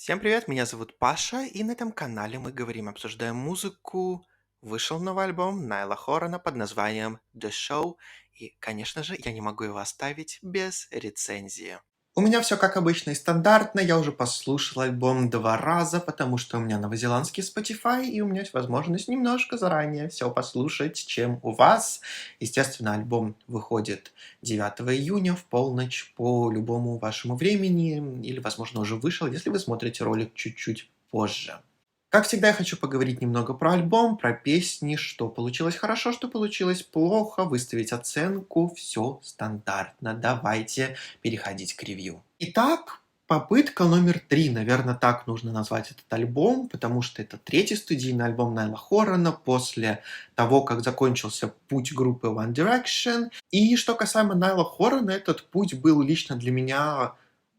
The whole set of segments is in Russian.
Всем привет, меня зовут Паша, и на этом канале мы говорим, обсуждаем музыку. Вышел новый альбом Найла Хорана под названием The Show, и, конечно же, я не могу его оставить без рецензии. У меня все как обычно и стандартно, я уже послушал альбом 2 раза, потому что у меня новозеландский Spotify, и у меня есть возможность немножко заранее все послушать, чем у вас. Естественно, альбом выходит 9 июня в полночь по любому вашему времени, или, возможно, уже вышел, если вы смотрите ролик чуть-чуть позже. Как всегда, я хочу поговорить немного про альбом, про песни, что получилось хорошо, что получилось плохо, выставить оценку, все стандартно. Давайте переходить к ревью. Итак, попытка номер 3, наверное, так нужно назвать этот альбом, потому что это третий студийный альбом Найла Хорана после того, как закончился путь группы One Direction. И что касаемо Найла Хорана, этот путь был лично для меня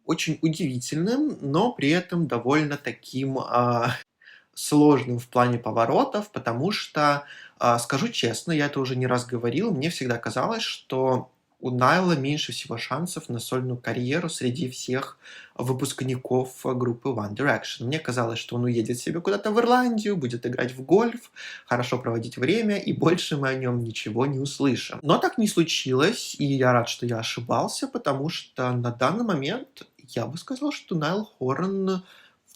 очень удивительным, но при этом довольно таким сложным в плане поворотов, потому что, скажу честно, я это уже не раз говорил, мне всегда казалось, что у Найла меньше всего шансов на сольную карьеру среди всех выпускников группы One Direction. Мне казалось, что он уедет себе куда-то в Ирландию, будет играть в гольф, хорошо проводить время, и больше мы о нем ничего не услышим. Но так не случилось, и я рад, что я ошибался, потому что на данный момент я бы сказал, что Найл Хоран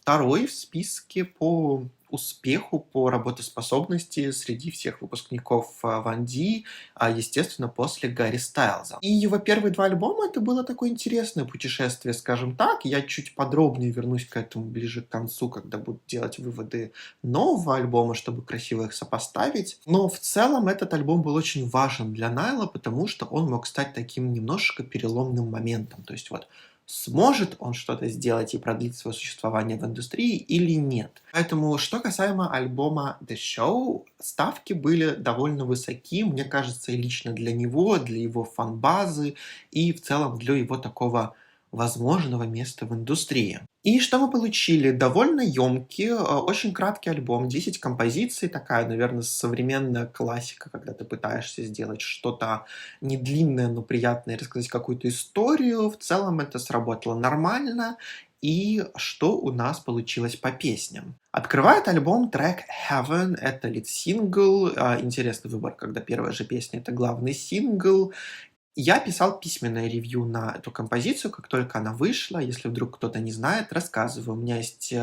второй в списке по успеху, по работоспособности среди всех выпускников Ван Ди, естественно, после Гарри Стайлза. И его первые 2 альбома — это было такое интересное путешествие, скажем так. Я чуть подробнее вернусь к этому ближе к концу, когда буду делать выводы нового альбома, чтобы красиво их сопоставить. Но в целом этот альбом был очень важен для Найла, потому что он мог стать таким немножко переломным моментом. То есть вот сможет он что-то сделать и продлить свое существование в индустрии или нет. Поэтому, что касаемо альбома The Show, ставки были довольно высоки, мне кажется, и лично для него, для его фан-базы и в целом для его такого возможного места в индустрии. И что мы получили? Довольно емкий, очень краткий альбом, 10 композиций, такая, наверное, современная классика, когда ты пытаешься сделать что-то не длинное, но приятное, рассказать какую-то историю. В целом это сработало нормально. И что у нас получилось по песням? Открывает альбом трек Heaven, это лид-сингл. Интересный выбор, когда первая же песня — это главный сингл. Я писал письменное ревью на эту композицию, как только она вышла. Если вдруг кто-то не знает, рассказываю. У меня есть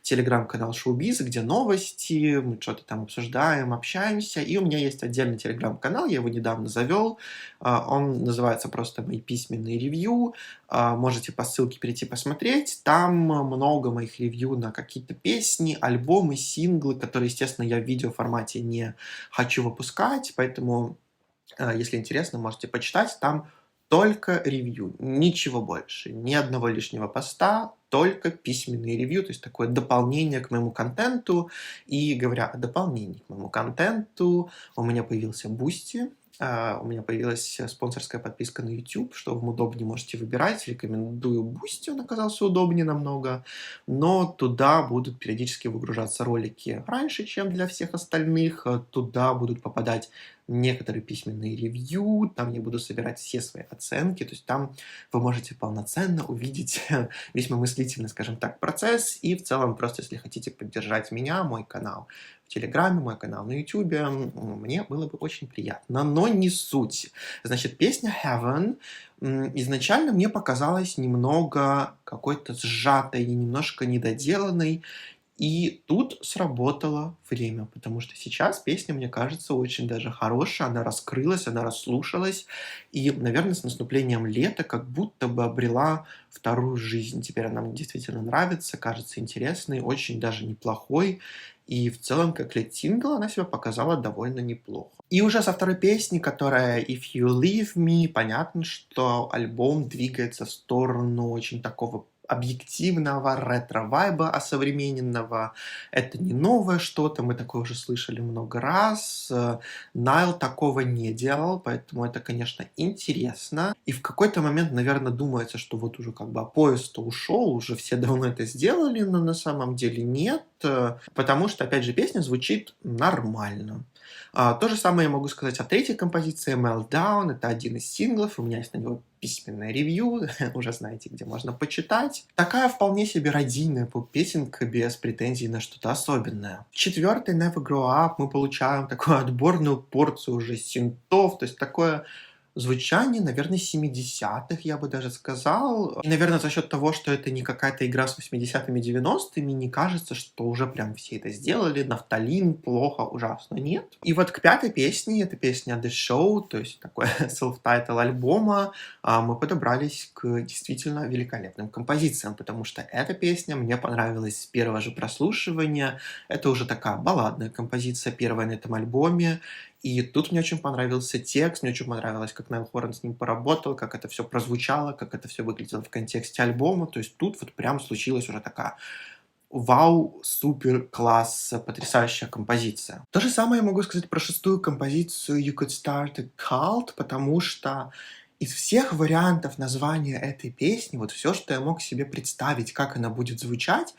телеграм-канал Showbiz, где новости, мы что-то там обсуждаем, общаемся. И у меня есть отдельный телеграм-канал, я его недавно завел. Он называется просто «Мои письменные ревью». Можете по ссылке перейти посмотреть. Там много моих ревью на какие-то песни, альбомы, синглы, которые, естественно, я в видеоформате не хочу выпускать, поэтому если интересно, можете почитать. Там только ревью, ничего больше. Ни одного лишнего поста, только письменные ревью, то есть такое дополнение к моему контенту. И говоря о дополнении к моему контенту, у меня появился Boosty, у меня появилась спонсорская подписка на YouTube, что вам удобнее можете выбирать. Рекомендую Boosty, он оказался удобнее намного. Но туда будут периодически выгружаться ролики раньше, чем для всех остальных. Туда будут попадать некоторые письменные ревью, там я буду собирать все свои оценки, то есть там вы можете полноценно увидеть весьма мыслительный, скажем так, процесс, и в целом просто, если хотите поддержать меня, мой канал в Телеграме, мой канал на Ютубе, мне было бы очень приятно, но не суть. Значит, песня Heaven изначально мне показалась немного какой-то сжатой, немножко недоделанной, и тут сработало время, потому что сейчас песня, мне кажется, очень даже хорошая, она раскрылась, она расслушалась, и, наверное, с наступлением лета как будто бы обрела вторую жизнь. Теперь она мне действительно нравится, кажется интересной, очень даже неплохой, и в целом, как лид-сингл, она себя показала довольно неплохо. И уже со второй песни, которая «If You Leave Me», понятно, что альбом двигается в сторону очень такого объективного ретро-вайба осовремененного. Это не новое что-то, мы такое уже слышали много раз. Найл такого не делал, поэтому это, конечно, интересно. И в какой-то момент, наверное, думается, что вот уже как бы поезд ушел, уже все давно это сделали, но на самом деле нет, потому что, опять же, песня звучит нормально. То же самое я могу сказать о третьей композиции «Meltdown». Это один из синглов, у меня есть на него письменное ревью, уже знаете, где можно почитать. Такая вполне себе родийная поп-песенка без претензий на что-то особенное. В четвертой Never Grow Up мы получаем такую отборную порцию уже синтов, то есть такое звучание, наверное, 70-х, я бы даже сказал. И, наверное, за счет того, что это не какая-то игра с 80-ми, 90-ми, не кажется, что уже прям все это сделали. Нафталин, плохо, ужасно. Нет. И вот к пятой песне, это песня The Show, то есть такой self-title альбома, мы подобрались к действительно великолепным композициям, потому что эта песня мне понравилась с первого же прослушивания. Это уже такая балладная композиция, первая на этом альбоме. И тут мне очень понравился текст, мне очень понравилось, как Найл Хоран с ним поработал, как это все прозвучало, как это все выглядело в контексте альбома. То есть тут вот прям случилась уже такая вау, супер, класс, потрясающая композиция. То же самое я могу сказать про шестую композицию You Could Start a Cult, потому что из всех вариантов названия этой песни, вот все, что я мог себе представить, как она будет звучать,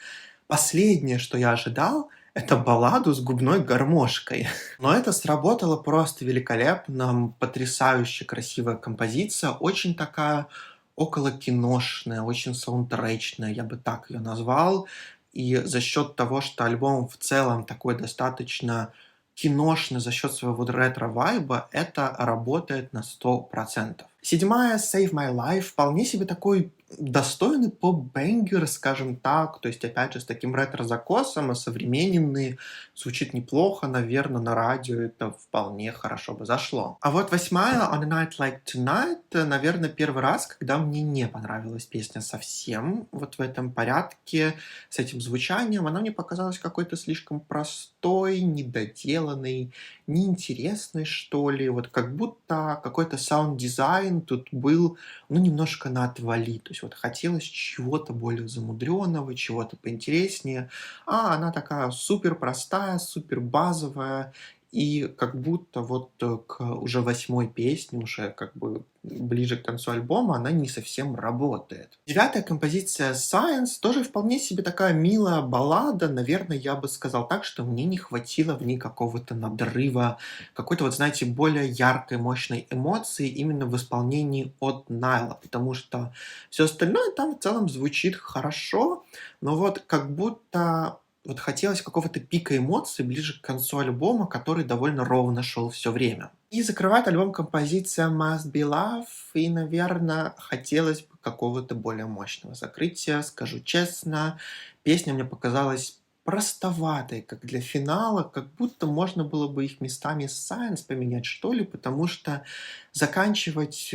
последнее, что я ожидал, это балладу с губной гармошкой. Но это сработало просто великолепно, потрясающе красивая композиция, очень такая около киношная, очень саундтречная, я бы так ее назвал. И за счет того, что альбом в целом такой достаточно киношный за счет своего ретро-вайба, это работает на 100%. Седьмая Save My Life вполне себе такой достойный поп-бэнгер, скажем так, то есть опять же с таким ретро-закосом, современный, звучит неплохо, наверное, на радио это вполне хорошо бы зашло. А вот восьмая On a Night Like Tonight, наверное, первый раз, когда мне не понравилась песня совсем, вот в этом порядке, с этим звучанием, она мне показалась какой-то слишком простой, недоделанной, неинтересной, что ли, вот как будто какой-то саунд-дизайн тут был, ну, немножко на отвали, то есть вот хотелось чего-то более замудренного, чего-то поинтереснее, а она такая супер простая, супер базовая, и как будто вот к уже восьмой песне, уже как бы ближе к концу альбома, она не совсем работает. Девятая композиция Science тоже вполне себе такая милая баллада. Наверное, я бы сказал так, что мне не хватило в ней какого-то надрыва, какой-то вот, знаете, более яркой, мощной эмоции именно в исполнении от Найла, потому что все остальное там в целом звучит хорошо, но вот как будто вот хотелось какого-то пика эмоций ближе к концу альбома, который довольно ровно шел все время. И закрывает альбом композиция Must Be Love, и, наверное, хотелось бы какого-то более мощного закрытия, скажу честно. Песня мне показалась простоватой, как для финала, как будто можно было бы их местами с Science поменять, что ли, потому что заканчивать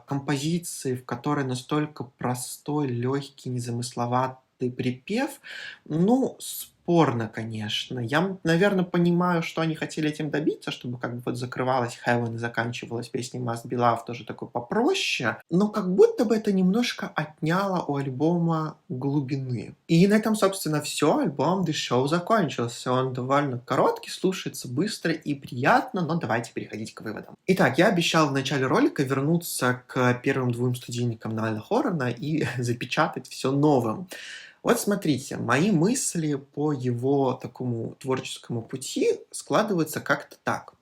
композиции, в которой настолько простой, легкий, незамысловатый припев, ну, спорно, конечно. Я, наверное, понимаю, что они хотели этим добиться, чтобы как бы вот закрывалась Heaven и заканчивалась песней Must Be Love тоже такой попроще, но как будто бы это немножко отняло у альбома глубины. И на этом, собственно, все. Альбом The Show закончился. Он довольно короткий, слушается быстро и приятно, но давайте переходить к выводам. Итак, я обещал в начале ролика вернуться к первым двум студийникам Найла Хорана и запечатать все новым. Вот смотрите, мои мысли по его такому творческому пути складываются как-то так.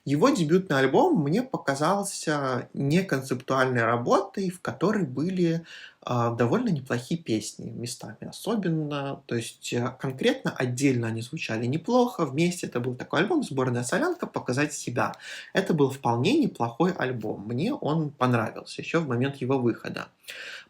Его дебютный альбом мне показался неконцептуальной работой, в которой были довольно неплохие песни местами особенно. То есть конкретно отдельно они звучали неплохо, вместе это был такой альбом «Сборная солянка. Показать себя». Это был вполне неплохой альбом. Мне он понравился еще в момент его выхода.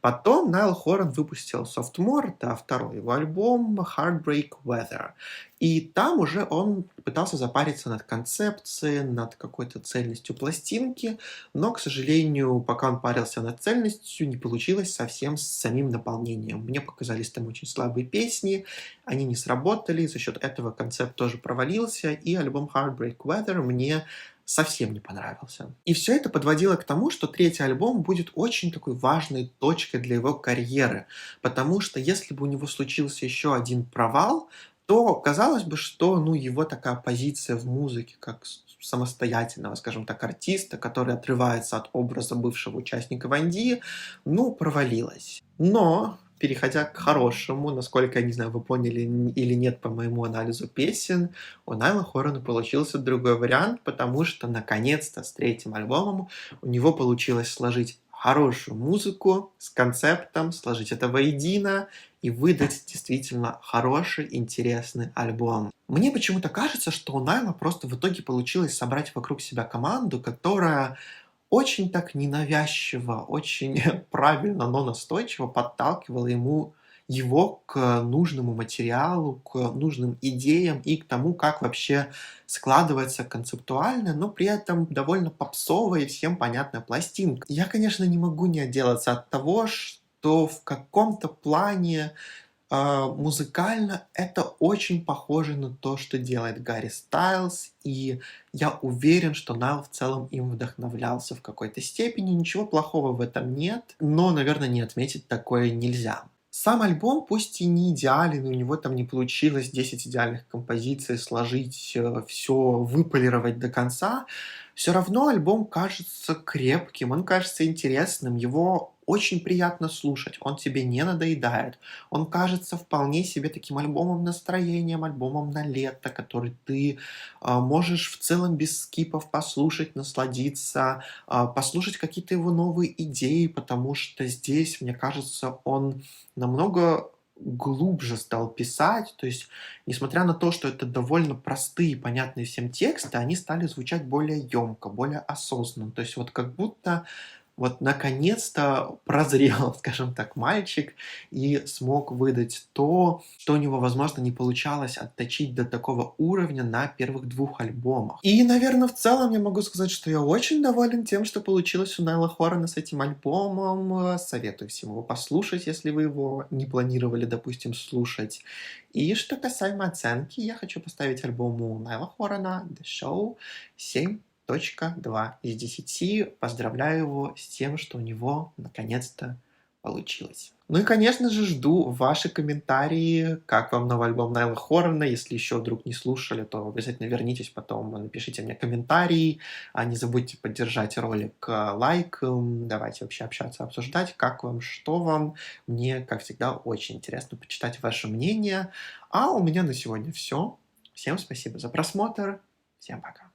Потом Найл Хоран выпустил Sophomore, это второй его альбом Heartbreak Weather. И там уже он пытался запариться над концепцией, над какой-то цельностью пластинки, но, к сожалению, пока он парился над цельностью, не получилось совсем с самим наполнением. Мне показались там очень слабые песни, они не сработали, за счет этого концепт тоже провалился, и альбом Heartbreak Weather мне совсем не понравился. И все это подводило к тому, что третий альбом будет очень такой важной точкой для его карьеры, потому что если бы у него случился еще один провал, то казалось бы, что ну, его такая позиция в музыке, как самостоятельного, скажем так, артиста, который отрывается от образа бывшего участника Ванди, ну, провалилась. Но переходя к хорошему, насколько, я не знаю, вы поняли или нет по моему анализу песен, у Найла Хорана получился другой вариант, потому что наконец-то с третьим альбомом у него получилось сложить хорошую музыку с концептом, сложить это воедино и выдать действительно хороший, интересный альбом. Мне почему-то кажется, что у Найла просто в итоге получилось собрать вокруг себя команду, которая очень так ненавязчиво, очень правильно, но настойчиво подталкивала его к нужному материалу, к нужным идеям и к тому, как вообще складывается концептуально, но при этом довольно попсовая и всем понятная пластинка. Я, конечно, не могу не отделаться от того, что в каком-то плане музыкально это очень похоже на то, что делает Гарри Стайлз, и я уверен, что Найл в целом им вдохновлялся в какой-то степени. Ничего плохого в этом нет, но, наверное, не отметить такое нельзя. Сам альбом, пусть и не идеален, и у него там не получилось 10 идеальных композиций сложить, все выполировать до конца, все равно альбом кажется крепким, он кажется интересным, его очень приятно слушать, он тебе не надоедает. Он кажется вполне себе таким альбомом настроением, альбомом на лето, который ты можешь в целом без скипов послушать, насладиться, послушать какие-то его новые идеи, потому что здесь, мне кажется, он намного глубже стал писать. То есть, несмотря на то, что это довольно простые, понятные всем тексты, они стали звучать более емко, более осознанно. То есть вот как будто вот наконец-то прозрел, скажем так, мальчик и смог выдать то, что у него, возможно, не получалось отточить до такого уровня на первых двух альбомах. И, наверное, в целом я могу сказать, что я очень доволен тем, что получилось у Найла Хорана с этим альбомом. Советую всем его послушать, если вы его не планировали, допустим, слушать. И что касаемо оценки, я хочу поставить альбому Найла Хорана The Show 7,2 из 10. Поздравляю его с тем, что у него наконец-то получилось. Ну и, конечно же, жду ваши комментарии, как вам новый альбом Найла Хорана. Если еще вдруг не слушали, то обязательно вернитесь потом, напишите мне комментарии. Не забудьте поддержать ролик лайком. Давайте вообще общаться, обсуждать, как вам, что вам. Мне, как всегда, очень интересно почитать ваше мнение. А у меня на сегодня все. Всем спасибо за просмотр. Всем пока.